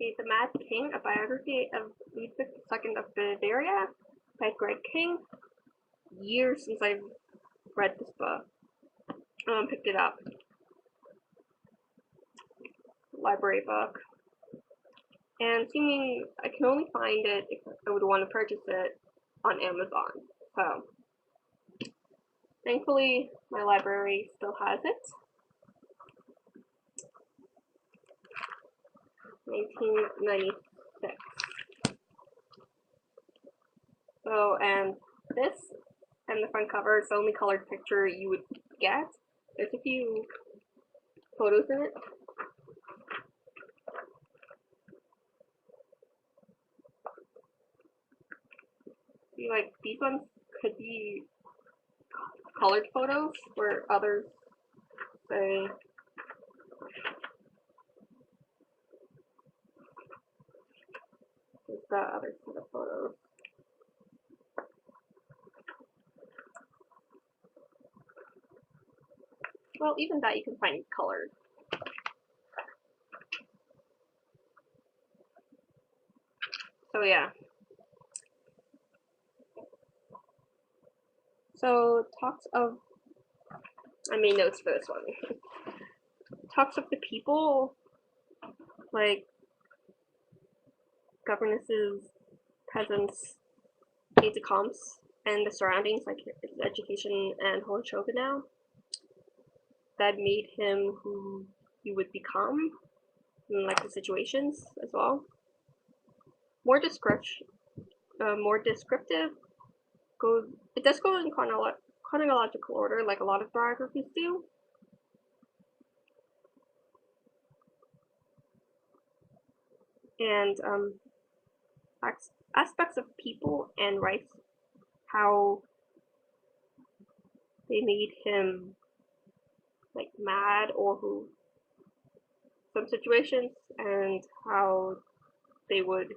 The Mad King, a biography of Ludwig II of Bavaria by Greg King. Years since I've read this book. Picked it up. Library book. And seeming I can only find it if I would want to purchase it on Amazon. So thankfully my library still has it. 1996. So, and this and the front cover is the only colored picture you would get. There's a few photos in it. See, like, these ones could be colored photos, where others say there's the other set of photos. Well, even that you can find colored. So yeah. So talks of, I made notes for this one. Talks of the people, like governesses, peasants, aides de camps, and the surroundings, like his education and Hohenzollern, that made him who he would become, and like the situations as well. More descriptive. It does go in chronological order, like a lot of biographies do. And aspects of people and rights, how they made him like mad, or who some situations, and how they would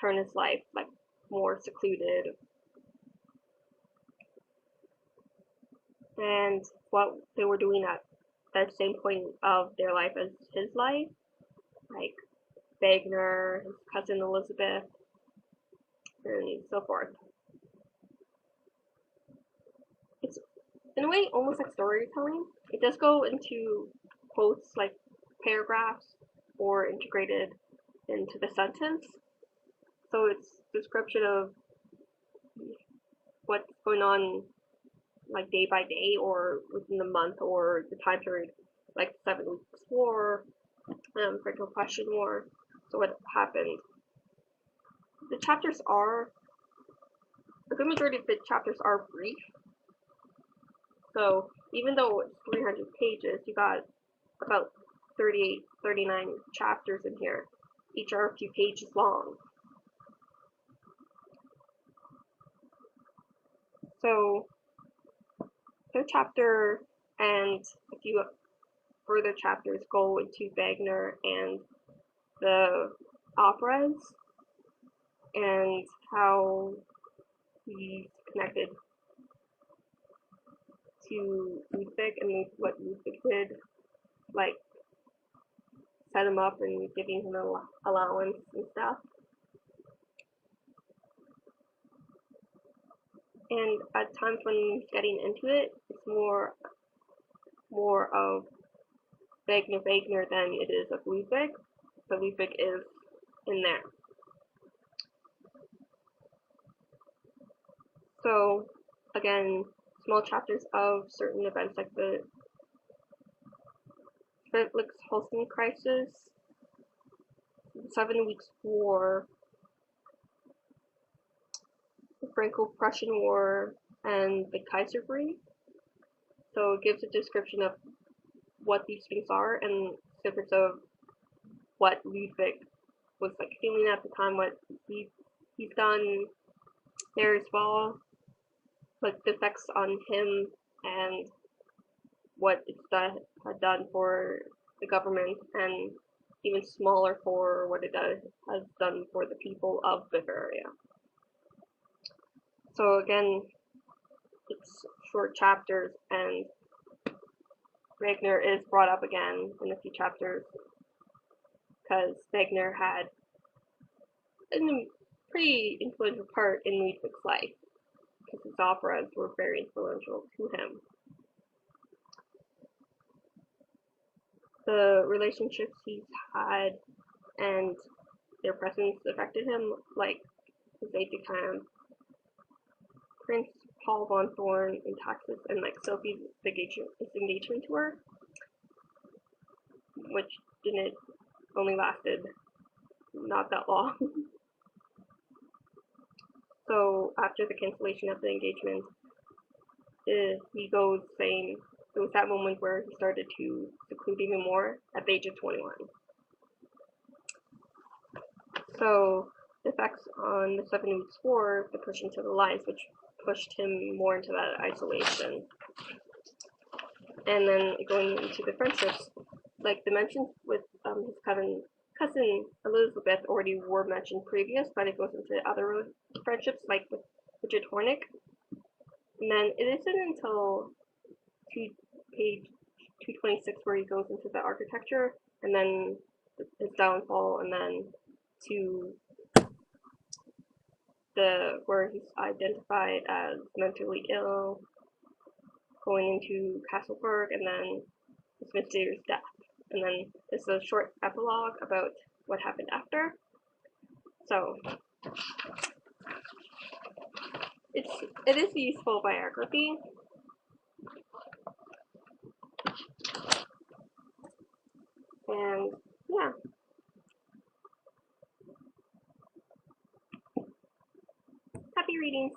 turn his life like more secluded, and what they were doing at that same point of their life as his life, like Wagner, his cousin Elizabeth, and so forth. It's in a way almost like storytelling. It does go into quotes, like paragraphs, or integrated into the sentence. So it's description of what's going on, like day by day, or within the month, or the time period, like 7 Weeks War, Franco-Prussian War. So what happened? The chapters are, a good majority of the chapters are brief. So even though it's 300 pages, you got about 38, 39 chapters in here. Each are a few pages long. So third chapter and a few further chapters go into Wagner and the operas, and how he's connected to Ludwig, and what Ludwig did, like set him up and giving him an allowance and stuff. And at times when he's getting into it, it's more of Wagner than it is of Ludwig, but Ludwig is in there. So again, small chapters of certain events, like the Felix-Holstein crisis, the 7 Weeks War, the Franco-Prussian War, and the Kaiserkrieg. So it gives a description of what these things are, and snippets of what Ludwig was like feeling at the time, what he's done there as well, like the effects on him, and what it's had done for the government, and even smaller for what it has done for the people of Bavaria. So again, it's short chapters, and Wagner is brought up again in a few chapters. because Wagner had a pretty influential part in Ludwig's life, because his operas were very influential to him. The relationships he's had and their presence affected him, like his aide-de-camp, Prince Paul von Thorn in Texas, and like Sophie's engagement tour, which only lasted not that long. So after the cancellation of the engagement, he goes saying it was that moment where he started to seclude even more at the age of 21. So the effects on the 7 Weeks War, the push into the lines, which pushed him more into that isolation. And then going into the friendships, like the mentions with his cousin Elizabeth already were mentioned previous, but it goes into other friendships, like with Richard Hornick. And then it isn't until page 226 where he goes into the architecture, and then his downfall, and then to where he's identified as mentally ill, going into Castleberg, and then his mysterious death. And then there's a short epilogue about what happened after. So it is a useful biography. And yeah. Happy readings.